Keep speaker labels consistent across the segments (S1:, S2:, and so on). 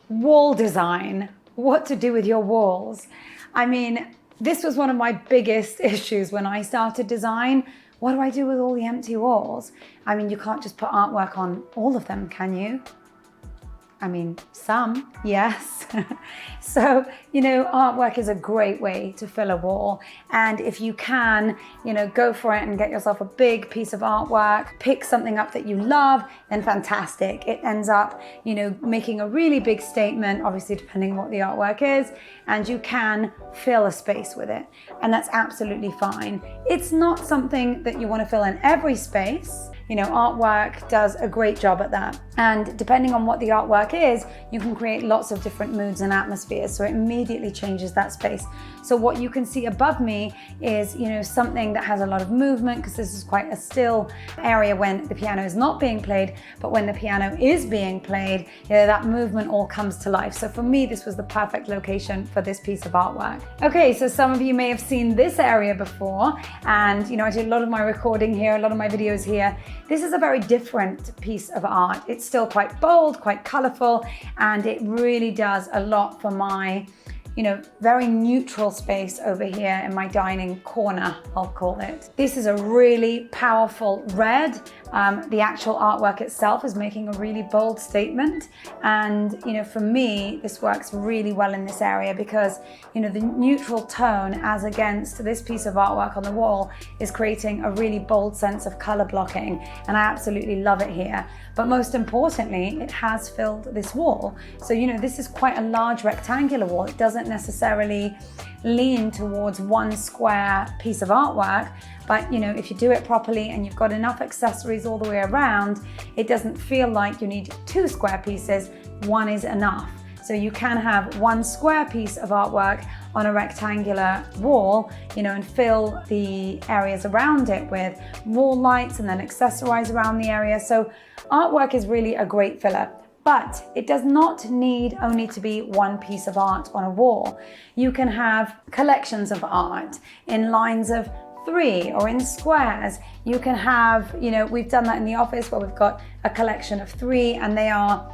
S1: Wall design, what to do with your walls. I mean, this was one of my biggest issues when I started design. What do I do with all the empty walls? I mean, you can't just put artwork on all of them, can you? I mean, some, yes. So, artwork is a great way to fill a wall. And if you can, go for it and get yourself a big piece of artwork, pick something up that you love, then fantastic. It ends up, making a really big statement, obviously depending on what the artwork is, and you can fill a space with it. And that's absolutely fine. It's not something that you want to fill in every space. Artwork does a great job at that. And depending on what the artwork is, you can create lots of different moods and atmospheres. So it immediately changes that space. So what you can see above me is, something that has a lot of movement, because this is quite a still area when the piano is not being played, but when the piano is being played, that movement all comes to life. So for me, this was the perfect location for this piece of artwork. Okay, so some of you may have seen this area before, and I did a lot of my recording here, a lot of my videos here. This is a very different piece of art. It's still quite bold, quite colorful, and it really does a lot for my very neutral space over here in my dining corner, I'll call it. This is a really powerful red. The actual artwork itself is making a really bold statement. And, for me, this works really well in this area because, the neutral tone as against this piece of artwork on the wall is creating a really bold sense of color blocking. And I absolutely love it here. But most importantly, it has filled this wall. So, this is quite a large rectangular wall. It doesn't necessarily lean towards one square piece of artwork, but if you do it properly and you've got enough accessories all the way around, it doesn't feel like you need two square pieces. One is enough. So you can have one square piece of artwork on a rectangular wall, and fill the areas around it with wall lights and then accessorize around the area. So artwork is really a great filler. But it does not need only to be one piece of art on a wall. You can have collections of art in lines of 3 or in squares. You can have, we've done that in the office where we've got a collection of 3 and they are,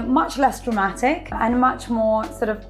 S1: much less dramatic and much more sort of,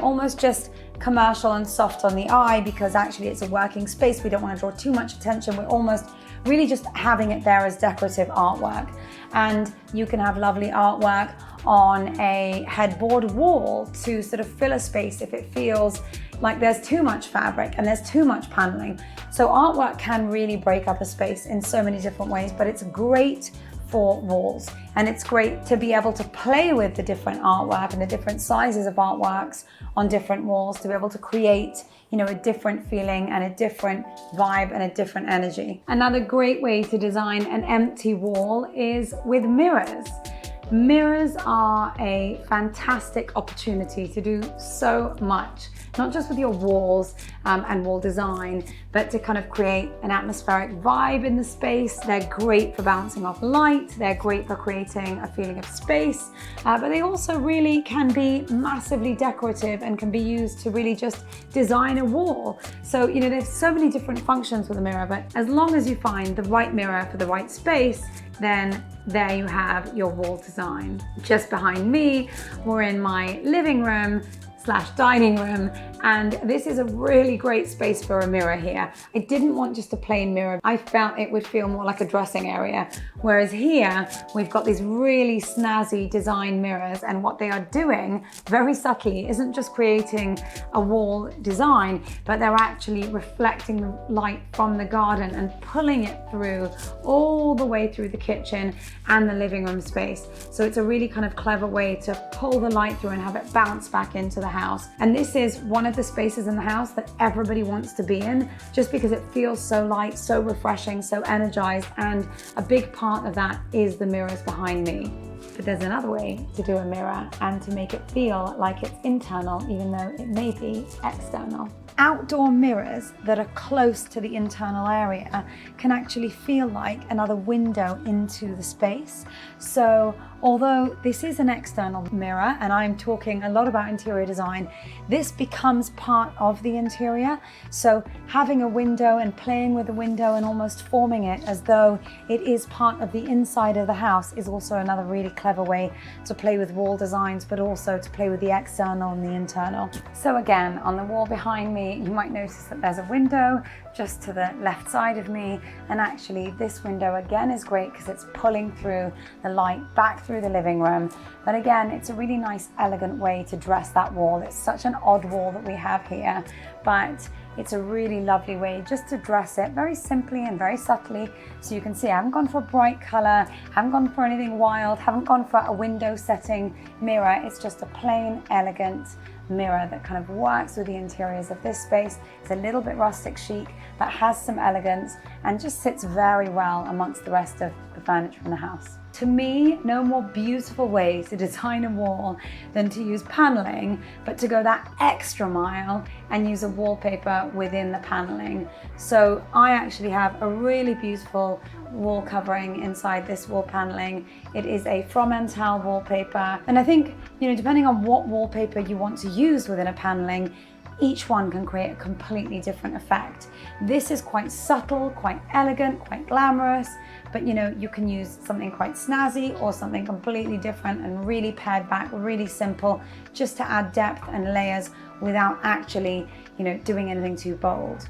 S1: almost just commercial and soft on the eye, because actually it's a working space. We don't want to draw too much attention. We're almost really just having it there as decorative artwork. And you can have lovely artwork on a headboard wall to sort of fill a space if it feels like there's too much fabric and there's too much paneling. So artwork can really break up a space in so many different ways, but it's great for walls. And it's great to be able to play with the different artwork and the different sizes of artworks on different walls to be able to create, a different feeling and a different vibe and a different energy. Another great way to design an empty wall is with mirrors. Mirrors are a fantastic opportunity to do so much, not just with your walls and wall design, but to kind of create an atmospheric vibe in the space. They're great for bouncing off light. They're great for creating a feeling of space, but they also really can be massively decorative and can be used to really just design a wall. So, there's so many different functions with a mirror, but as long as you find the right mirror for the right space, then there you have your wall design. Just behind me, we're in my living room / dining room, and this is a really great space for a mirror here. I didn't want just a plain mirror. I felt it would feel more like a dressing area, whereas here we've got these really snazzy design mirrors, and what they are doing very subtly isn't just creating a wall design, but they're actually reflecting the light from the garden and pulling it through all the way through the kitchen and the living room space. So it's a really kind of clever way to pull the light through and have it bounce back into the house. And this is one of the spaces in the house that everybody wants to be in, just because it feels so light, so refreshing, so energized, and a big part of that is the mirrors behind me. But there's another way to do a mirror and to make it feel like it's internal, even though it may be external. Outdoor mirrors that are close to the internal area can actually feel like another window into the space. So although this is an external mirror and I'm talking a lot about interior design, this becomes part of the interior. So having a window and playing with the window and almost forming it as though it is part of the inside of the house is also another really clever way to play with wall designs, but also to play with the external and the internal. So again, on the wall behind me, you might notice that there's a window just to the left side of me, and actually this window again is great because it's pulling through the light back through the living room. But again, it's a really nice, elegant way to dress that wall. It's such an odd wall that we have here, but it's a really lovely way just to dress it very simply and very subtly. So you can see I haven't gone for a bright color, haven't gone for anything wild, haven't gone for a window setting mirror. It's just a plain, elegant mirror that kind of works with the interiors of this space. It's a little bit rustic chic, but has some elegance and just sits very well amongst the rest of the furniture in the house. To me, no more beautiful way to design a wall than to use paneling, but to go that extra mile and use a wallpaper within the paneling. So I actually have a really beautiful wall covering inside this wall paneling. It is a Fromental wallpaper. And I think, depending on what wallpaper you want to use within a paneling, each one can create a completely different effect. This is quite subtle, quite elegant, quite glamorous, but you can use something quite snazzy or something completely different and really pared back, really simple, just to add depth and layers without actually, doing anything too bold.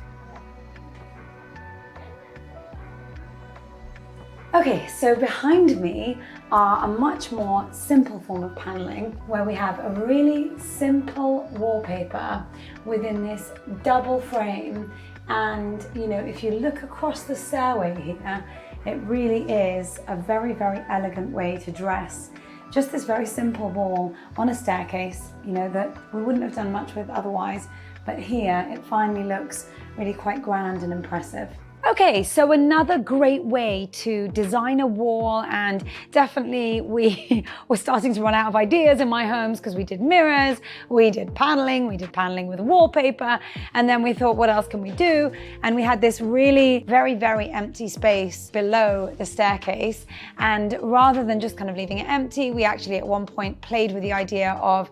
S1: Okay, so behind me are a much more simple form of paneling where we have a really simple wallpaper within this double frame. And if you look across the stairway here, it really is a very, very elegant way to dress just this very simple wall on a staircase, that we wouldn't have done much with otherwise. But here it finally looks really quite grand and impressive. Okay, so another great way to design a wall, and definitely we were starting to run out of ideas in my homes because we did mirrors, we did paneling with wallpaper, and then we thought, what else can we do? And we had this really very, very empty space below the staircase. And rather than just kind of leaving it empty, we actually at one point played with the idea of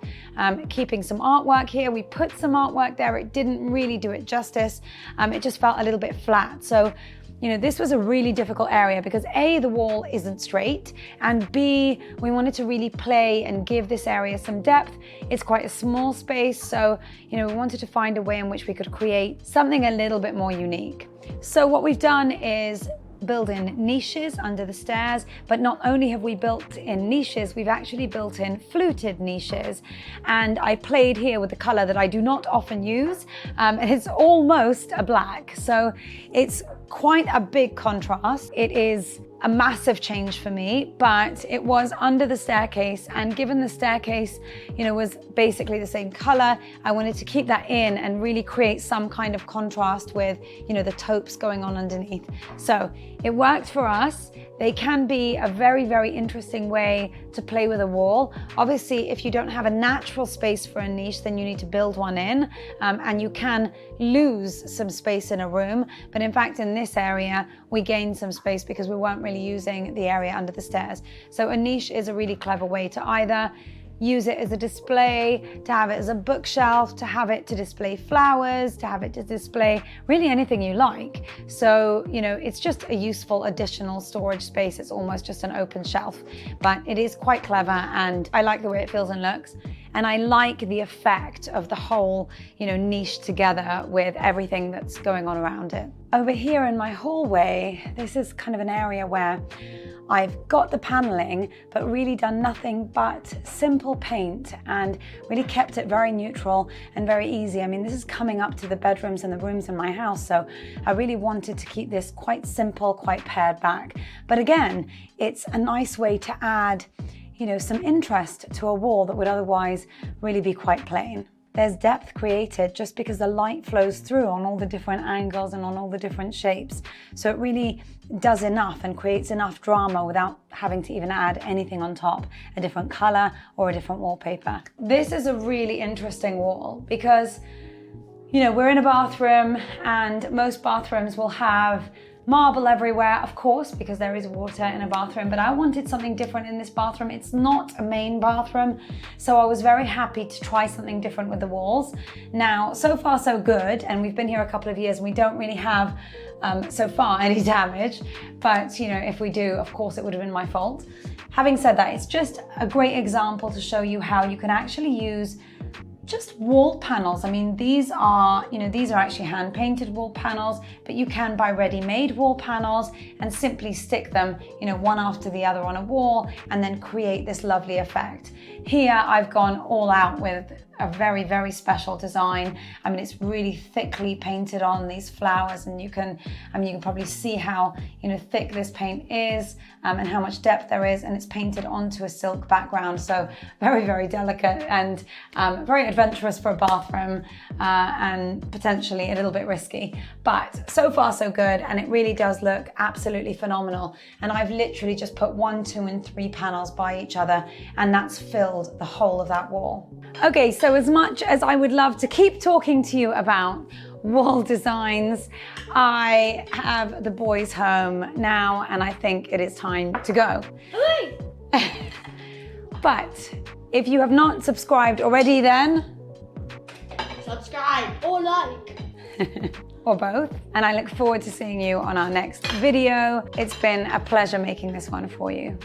S1: keeping some artwork here. We put some artwork there. It didn't really do it justice. It just felt a little bit flat. So, this was a really difficult area because A, the wall isn't straight, and B, we wanted to really play and give this area some depth. It's quite a small space, so, we wanted to find a way in which we could create something a little bit more unique. So what we've done is build in niches under the stairs, but not only have we built in niches, we've actually built in fluted niches. And I played here with the color that I do not often use. It's almost a black, so it's quite a big contrast. It is a massive change for me, but it was under the staircase, and given the staircase, was basically the same color, I wanted to keep that in and really create some kind of contrast with, the taupes going on underneath. So it worked for us. They can be a very, very interesting way to play with a wall. Obviously, if you don't have a natural space for a niche, then you need to build one in, and you can lose some space in a room. But in fact, in this area, we gained some space because we weren't really using the area under the stairs. So a niche is a really clever way to either use it as a display, to have it as a bookshelf, to have it to display flowers, to have it to display really anything you like. So, it's just a useful additional storage space. It's almost just an open shelf, but it is quite clever, and I like the way it feels and looks. And I like the effect of the whole, niche together with everything that's going on around it. Over here in my hallway, this is kind of an area where I've got the paneling, but really done nothing but simple paint and really kept it very neutral and very easy. I mean, this is coming up to the bedrooms and the rooms in my house, so I really wanted to keep this quite simple, quite pared back. But again, it's a nice way to add, some interest to a wall that would otherwise really be quite plain. There's depth created just because the light flows through on all the different angles and on all the different shapes. So it really does enough and creates enough drama without having to even add anything on top, a different color or a different wallpaper. This is a really interesting wall because, we're in a bathroom, and most bathrooms will have marble everywhere, of course, because there is water in a bathroom, but I wanted something different in this bathroom. It's not a main bathroom, so I was very happy to try something different with the walls. Now, so far so good, and we've been here a couple of years and we don't really have so far any damage, but you know, if we do, of course it would have been my fault. Having said that, it's just a great example to show you how you can actually use just wall panels. I mean, these are actually hand painted wall panels, but you can buy ready-made wall panels and simply stick them, one after the other on a wall and then create this lovely effect. Here I've gone all out with a very, very special design. I mean, it's really thickly painted on these flowers, and you can probably see how thick this paint is and how much depth there is, and it's painted onto a silk background. So very, very delicate and very adventurous for a bathroom and potentially a little bit risky. But so far so good, and it really does look absolutely phenomenal. And I've literally just put 1, 2, and 3 panels by each other, and that's filled the whole of that wall. Okay, so as much as I would love to keep talking to you about wall designs, I have the boys home now and I think it is time to go. But if you have not subscribed already, then
S2: subscribe or like.
S1: Or both. And I look forward to seeing you on our next video. It's been a pleasure making this one for you.